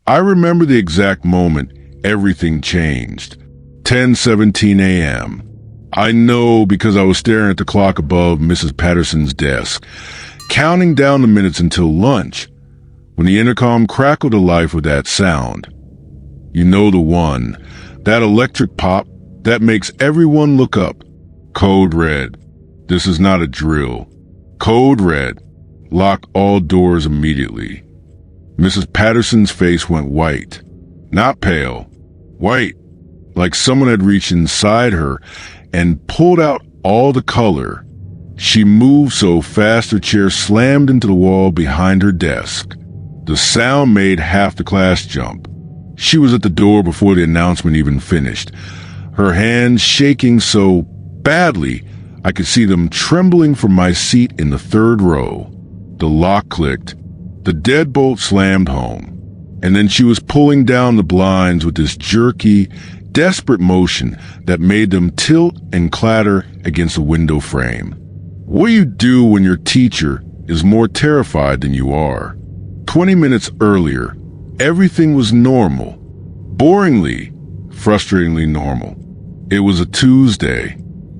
I remember the exact moment everything changed. 10:17 a.m. I know because I was staring at the clock above Mrs. Patterson's desk, counting down the minutes until lunch, when the intercom crackled to life with that sound. You know the one, that electric pop that makes everyone look up. Code red. This is not a drill. Code red. Lock all doors immediately. Mrs. Patterson's face went white. Not pale. White. Like someone had reached inside her and pulled out all the color. She moved so fast her chair slammed into the wall behind her desk. The sound made half the class jump. She was at the door before the announcement even finished, her hands shaking so badly I could see them trembling from my seat in the third row. The lock clicked. The deadbolt slammed home. And then she was pulling down the blinds with this jerky, desperate motion that made them tilt and clatter against the window frame. What do you do when your teacher is more terrified than you are? 20 minutes earlier, everything was normal. Boringly, frustratingly normal. It was a Tuesday.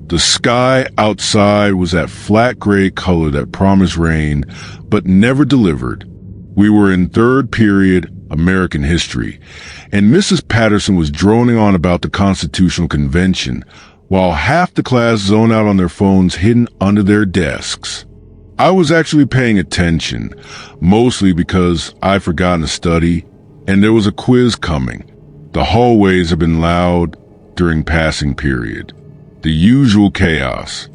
The sky outside was that flat gray color that promised rain, but never delivered. We were in third period American history, and Mrs. Patterson was droning on about the Constitutional Convention, while half the class zoned out on their phones hidden under their desks. I was actually paying attention, mostly because I'd forgotten to study, and there was a quiz coming. The hallways have been loud during passing period. The usual chaos.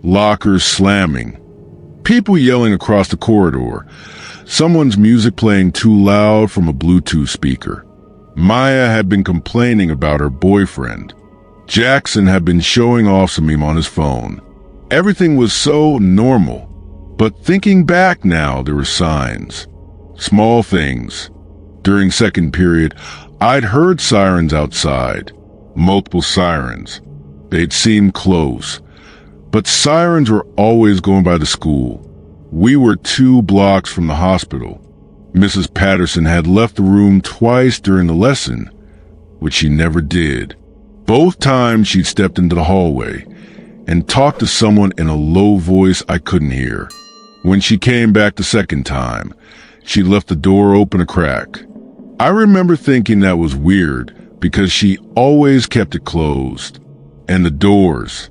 Lockers slamming. People yelling across the corridor. Someone's music playing too loud from a Bluetooth speaker. Maya had been complaining about her boyfriend. Jackson had been showing off some meme on his phone. Everything was so normal. But thinking back now, there were signs. Small things. During second period, I'd heard sirens outside. Multiple sirens. They'd seemed close. But sirens were always going by the school. We were 2 blocks from the hospital. Mrs. Patterson had left the room twice during the lesson, which she never did. Both times she'd stepped into the hallway and talked to someone in a low voice I couldn't hear. When she came back the second time, she left the door open a crack. I remember thinking that was weird because she always kept it closed. And the doors.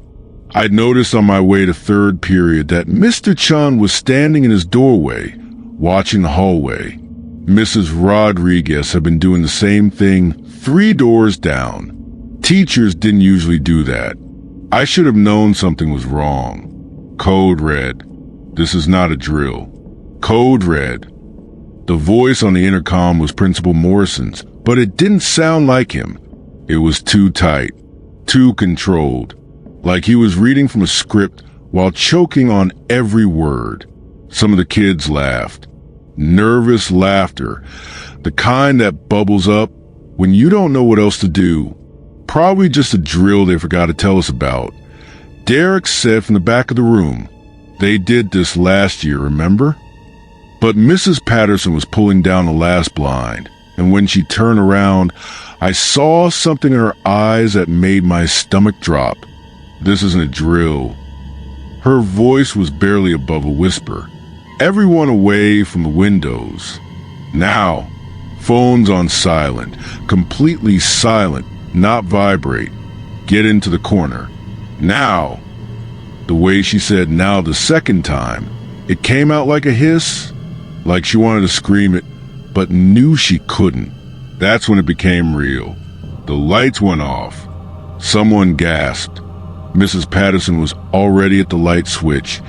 I'd noticed on my way to third period that Mr. Chun was standing in his doorway, watching the hallway. Mrs. Rodriguez had been doing the same thing 3 doors down. Teachers didn't usually do that. I should have known something was wrong. Code red. This is not a drill. Code red. The voice on the intercom was Principal Morrison's, but it didn't sound like him. It was too tight, too controlled, like he was reading from a script while choking on every word. Some of the kids laughed. Nervous laughter, the kind that bubbles up when you don't know what else to do. Probably just a drill they forgot to tell us about. Derek said from the back of the room, "They did this last year, remember?" But Mrs. Patterson was pulling down the last blind, and when she turned around, I saw something in her eyes that made my stomach drop. This isn't a drill. Her voice was barely above a whisper. Everyone away from the windows. Now, phones on silent, completely silent, not vibrate. Get into the corner. Now. The way she said now the second time, it came out like a hiss, like she wanted to scream it, but knew she couldn't. That's when it became real. The lights went off. Someone gasped. Mrs. Patterson was already at the light switch,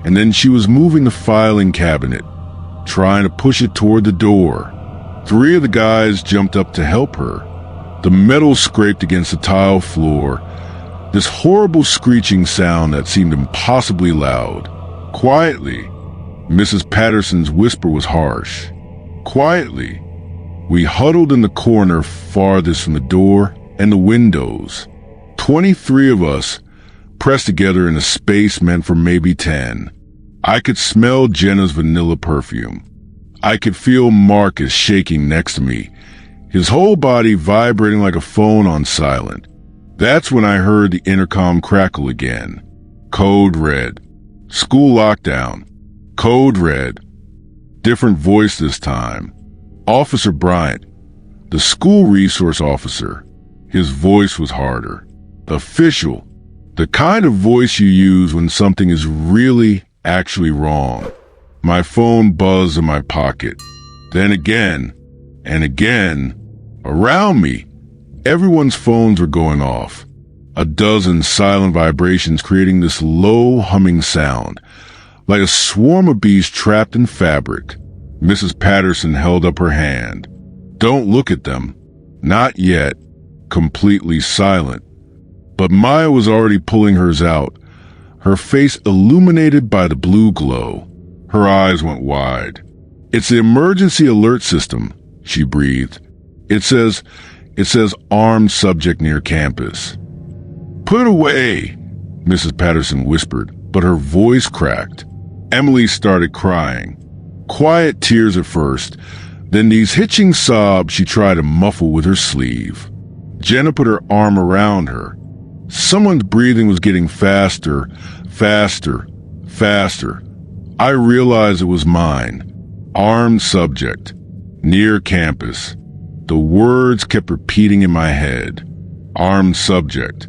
and then she was moving the filing cabinet, trying to push it toward the door. 3 of the guys jumped up to help her. The metal scraped against the tile floor, this horrible screeching sound that seemed impossibly loud. Quietly. Mrs. Patterson's whisper was harsh. Quietly. We huddled in the corner farthest from the door and the windows. 23 of us pressed together in a space meant for maybe 10. I could smell Jenna's vanilla perfume. I could feel Marcus shaking next to me, his whole body vibrating like a phone on silent. That's when I heard the intercom crackle again. Code red. School lockdown. Code red. Different voice this time. Officer Bryant, the school resource officer. His voice was harder. Official. The kind of voice you use when something is really, actually wrong. My phone buzzed in my pocket. Then again, and again, around me, everyone's phones were going off. A dozen silent vibrations creating this low humming sound, like a swarm of bees trapped in fabric. Mrs. Patterson held up her hand. Don't look at them. Not yet. Completely silent. But Maya was already pulling hers out, her face illuminated by the blue glow. Her eyes went wide. It's the emergency alert system, she breathed. It says armed subject near campus. Put it away, Mrs. Patterson whispered, but her voice cracked. Emily started crying. Quiet tears at first, then these hitching sobs she tried to muffle with her sleeve. Jenna put her arm around her. Someone's breathing was getting faster, faster, faster. I realized it was mine. Armed subject. Near campus. The words kept repeating in my head. Armed subject.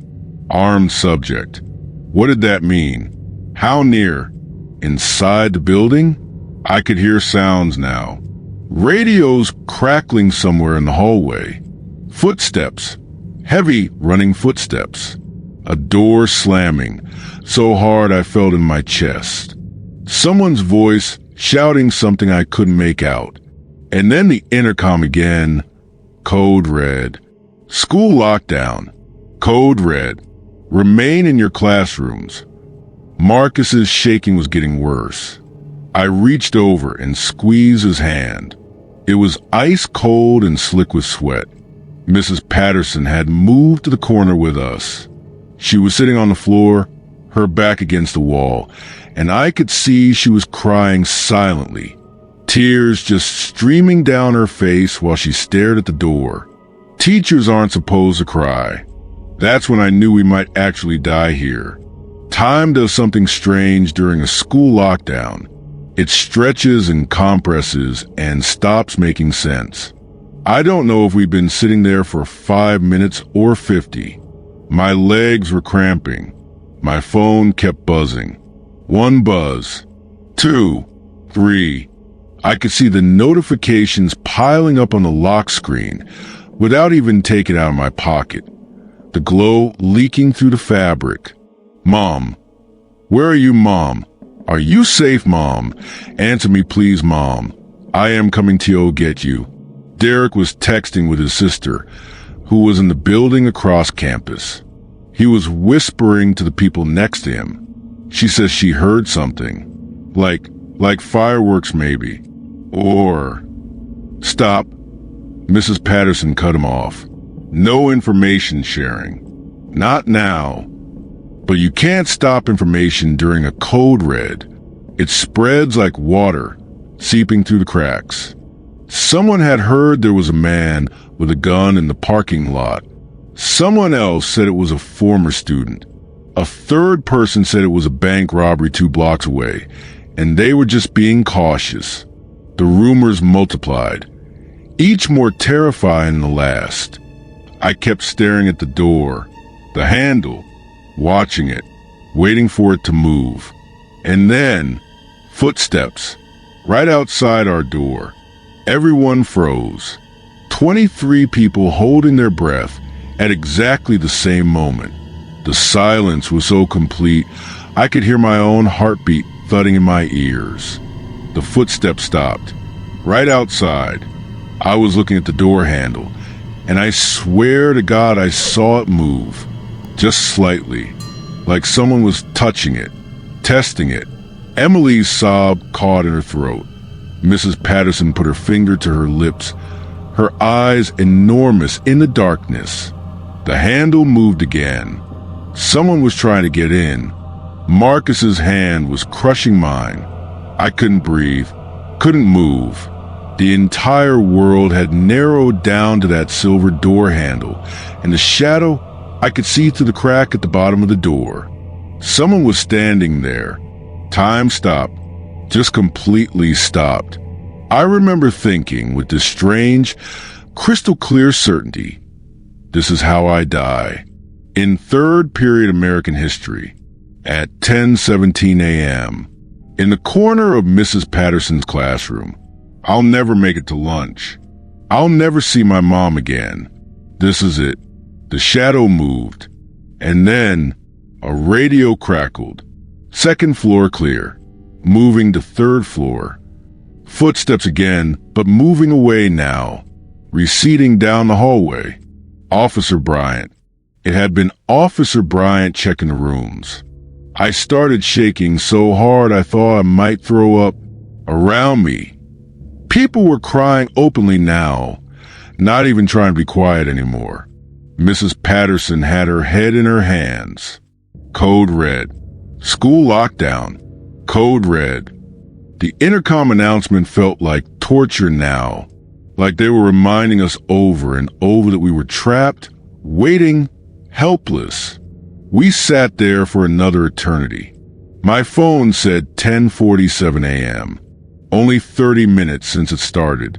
Armed subject. What did that mean? How near? Inside the building? I could hear sounds now. Radios crackling somewhere in the hallway. Footsteps. Heavy running footsteps. A door slamming, so hard I felt in my chest. Someone's voice shouting something I couldn't make out. And then the intercom again. Code red. School lockdown. Code red. Remain in your classrooms. Marcus's shaking was getting worse. I reached over and squeezed his hand. It was ice cold and slick with sweat. Mrs. Patterson had moved to the corner with us. She was sitting on the floor, her back against the wall, and I could see she was crying silently, tears just streaming down her face while she stared at the door. Teachers aren't supposed to cry. That's when I knew we might actually die here. Time does something strange during a school lockdown. It stretches and compresses and stops making sense. I don't know if we'd been sitting there for 5 minutes or 50. My legs were cramping. My phone kept buzzing. 1 buzz. 2. 3. I could see the notifications piling up on the lock screen without even taking it out of my pocket. The glow leaking through the fabric. Mom. Where are you, Mom? Are you safe, Mom? Answer me, please, Mom. I am coming to get you. Derek was texting with his sister, who was in the building across campus. He was whispering to the people next to him. She says she heard something. Like fireworks maybe. Or... Stop. Mrs. Patterson cut him off. No information sharing. Not now. But you can't stop information during a code red. It spreads like water, seeping through the cracks. Someone had heard there was a man with a gun in the parking lot. Someone else said it was a former student. A third person said it was a bank robbery 2 blocks away, and they were just being cautious. The rumors multiplied, each more terrifying than the last. I kept staring at the door, the handle, watching it, waiting for it to move. And then, footsteps, right outside our door. Everyone froze. 23 people holding their breath at exactly the same moment. The silence was so complete, I could hear my own heartbeat thudding in my ears. The footsteps stopped. Right outside. I was looking at the door handle, and I swear to God I saw it move. Just slightly. Like someone was touching it, testing it. Emily's sob caught in her throat. Mrs. Patterson put her finger to her lips, her eyes enormous in the darkness. The handle moved again. Someone was trying to get in. Marcus's hand was crushing mine. I couldn't breathe, couldn't move. The entire world had narrowed down to that silver door handle, and the shadow I could see through the crack at the bottom of the door. Someone was standing there. Time stopped, just completely stopped. I remember thinking with this strange, crystal clear certainty, this is how I die. In third period American history, at 10:17 a.m., in the corner of Mrs. Patterson's classroom. I'll never make it to lunch. I'll never see my mom again. This is it. The shadow moved, and then a radio crackled. Second floor clear, moving to third floor. Footsteps again, but moving away now, receding down the hallway. Officer Bryant. It had been Officer Bryant checking the rooms. I started shaking so hard I thought I might throw up. Around me, people were crying openly now, not even trying to be quiet anymore. Mrs. Patterson had her head in her hands. Code red. School lockdown. Code red. The intercom announcement felt like torture now, like they were reminding us over and over that we were trapped, waiting, helpless. We sat there for another eternity. My phone said 10:47 a.m. Only 30 minutes since it started.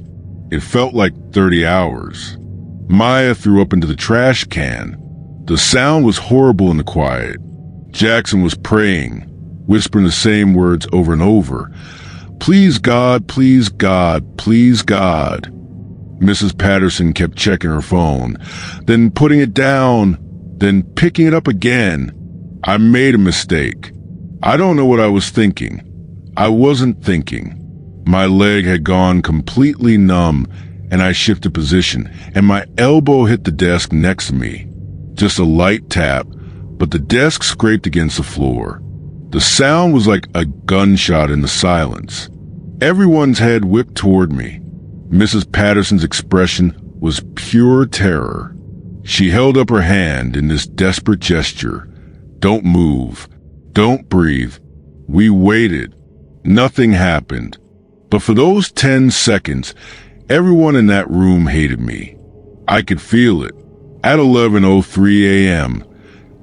It felt like 30 hours. Maya threw up into the trash can. The sound was horrible in the quiet. Jackson was praying, whispering the same words over and over. Please God, please God, please God. Mrs. Patterson kept checking her phone, then putting it down, then picking it up again. I made a mistake. I don't know what I was thinking. I wasn't thinking. My leg had gone completely numb, and I shifted position, and my elbow hit the desk next to me. Just a light tap, but the desk scraped against the floor. The sound was like a gunshot in the silence. Everyone's head whipped toward me. Mrs. Patterson's expression was pure terror. She held up her hand in this desperate gesture. Don't move. Don't breathe. We waited. Nothing happened. But for those 10 seconds, everyone in that room hated me. I could feel it. At 11:03 a.m.,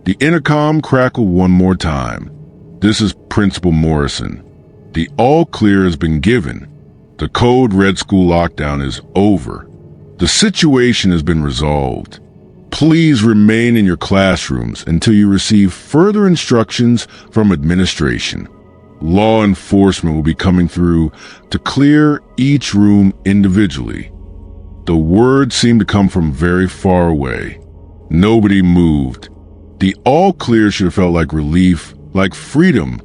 the intercom crackled one more time. This is Principal Morrison. The all clear has been given. The code red school lockdown is over. The situation has been resolved. Please remain in your classrooms until you receive further instructions from administration. Law enforcement will be coming through to clear each room individually. The words seemed to come from very far away. Nobody moved. The all clear should have felt like relief, like freedom,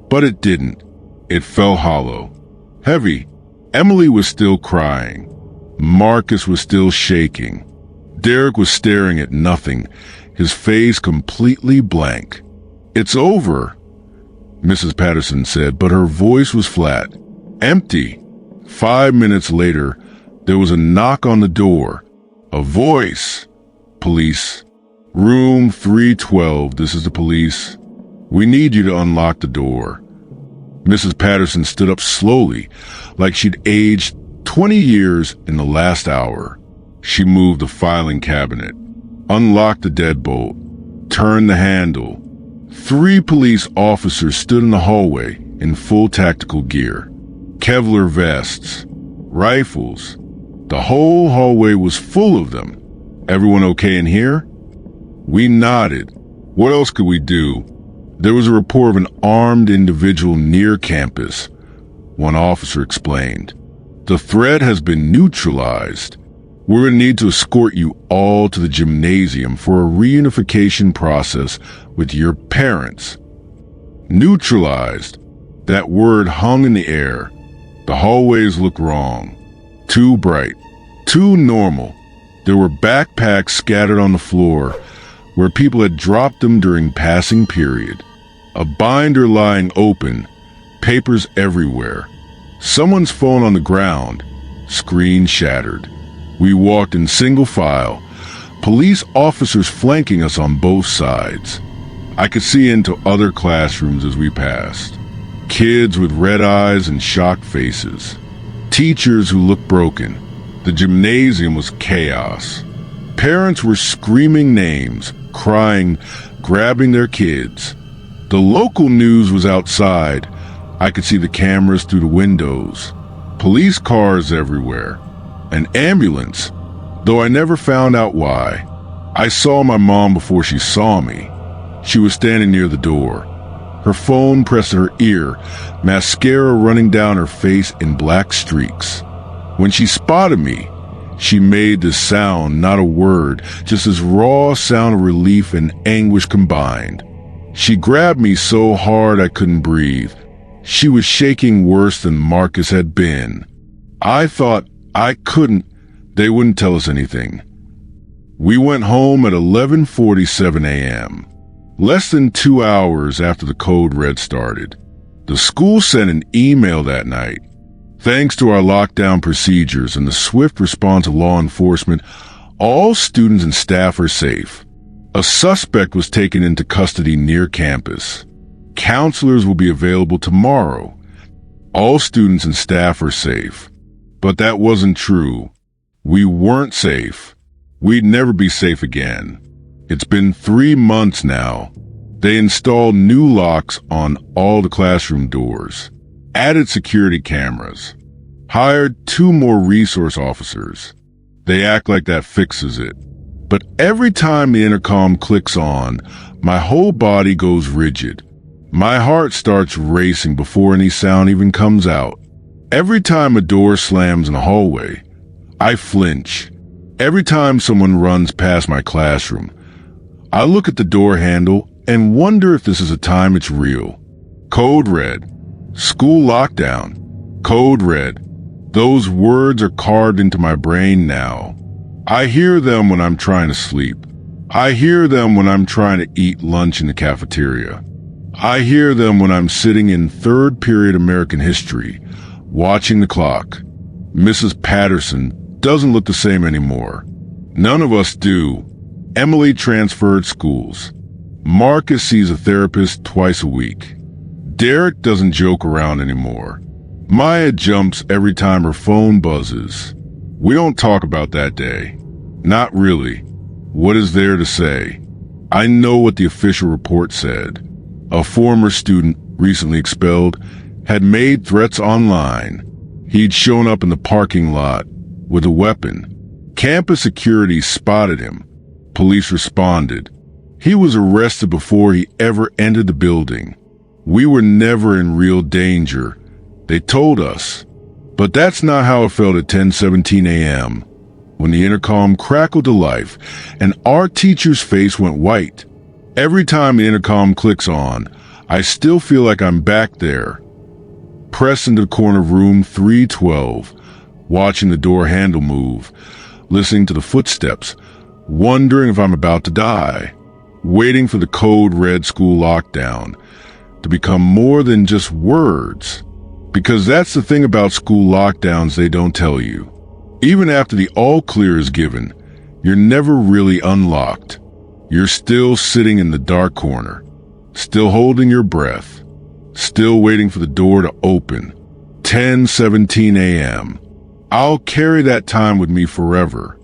but it didn't. It felt hollow, heavy. Emily was still crying. Marcus was still shaking. Derek was staring at nothing, his face completely blank. It's over, Mrs. Patterson said, but her voice was flat, empty. 5 minutes later, there was a knock on the door. A voice. Police. Room 312, this is the police. We need you to unlock the door. Mrs. Patterson stood up slowly, like she'd aged 20 years in the last hour. She moved the filing cabinet, unlocked the deadbolt, turned the handle. 3 police officers stood in the hallway in full tactical gear, Kevlar vests, rifles. The whole hallway was full of them. Everyone okay in here? We nodded. What else could we do? There was a report of an armed individual near campus. One officer explained. The threat has been neutralized. We're going to need to escort you all to the gymnasium for a reunification process with your parents. Neutralized. That word hung in the air. The hallways looked wrong. Too bright. Too normal. There were backpacks scattered on the floor where people had dropped them during passing period. A binder lying open. Papers everywhere. Someone's phone on the ground. Screen shattered. We walked in single file, police officers flanking us on both sides. I could see into other classrooms as we passed. Kids with red eyes and shocked faces. teachers who looked broken. The gymnasium was chaos. Parents were screaming names, crying, grabbing their kids. The local news was outside. I could see the cameras through the windows. Police cars everywhere. An ambulance, though I never found out why. I saw my mom before she saw me. She was standing near the door. Her phone pressed to her ear, mascara running down her face in black streaks. When she spotted me, she made this sound, not a word, just this raw sound of relief and anguish combined. She grabbed me so hard I couldn't breathe. She was shaking worse than Marcus had been. I thought they wouldn't tell us anything. We went home at 11:47 a.m., less than 2 hours after the code red started. The school sent an email that night. Thanks to our lockdown procedures and the swift response of law enforcement, all students and staff are safe. A suspect was taken into custody near campus. Counselors will be available tomorrow. All students and staff are safe. But that wasn't true. We weren't safe. We'd never be safe again. It's been 3 months now. They installed new locks on all the classroom doors, added security cameras, hired 2 more resource officers. They act like that fixes it. But every time the intercom clicks on, my whole body goes rigid. My heart starts racing before any sound even comes out. Every time a door slams in a hallway, I flinch. Every time someone runs past my classroom, I look at the door handle and wonder if this is a time it's real. Code red. School lockdown. Code red. Those words are carved into my brain now. I hear them when I'm trying to sleep. I hear them when I'm trying to eat lunch in the cafeteria. I hear them when I'm sitting in third period American history, watching the clock. Mrs. Patterson doesn't look the same anymore. None of us do. Emily transferred schools. Marcus sees a therapist twice a week. Derek doesn't joke around anymore. Maya jumps every time her phone buzzes. We don't talk about that day. Not really. What is there to say? I know what the official report said. A former student, recently expelled, had made threats online. He'd shown up in the parking lot with a weapon. Campus security spotted him. Police responded. He was arrested before he ever entered the building. We were never in real danger, they told us. But that's not how it felt at 10:17 a.m. when the intercom crackled to life and our teacher's face went white. Every time the intercom clicks on, I still feel like I'm back there, pressed into the corner of room 312, watching the door handle move, listening to the footsteps, wondering if I'm about to die, waiting for the code red school lockdown to become more than just words. Because that's the thing about school lockdowns they don't tell you. Even after the all clear is given, you're never really unlocked. You're still sitting in the dark corner, still holding your breath, still waiting for the door to open. 10:17 a.m. I'll carry that time with me forever.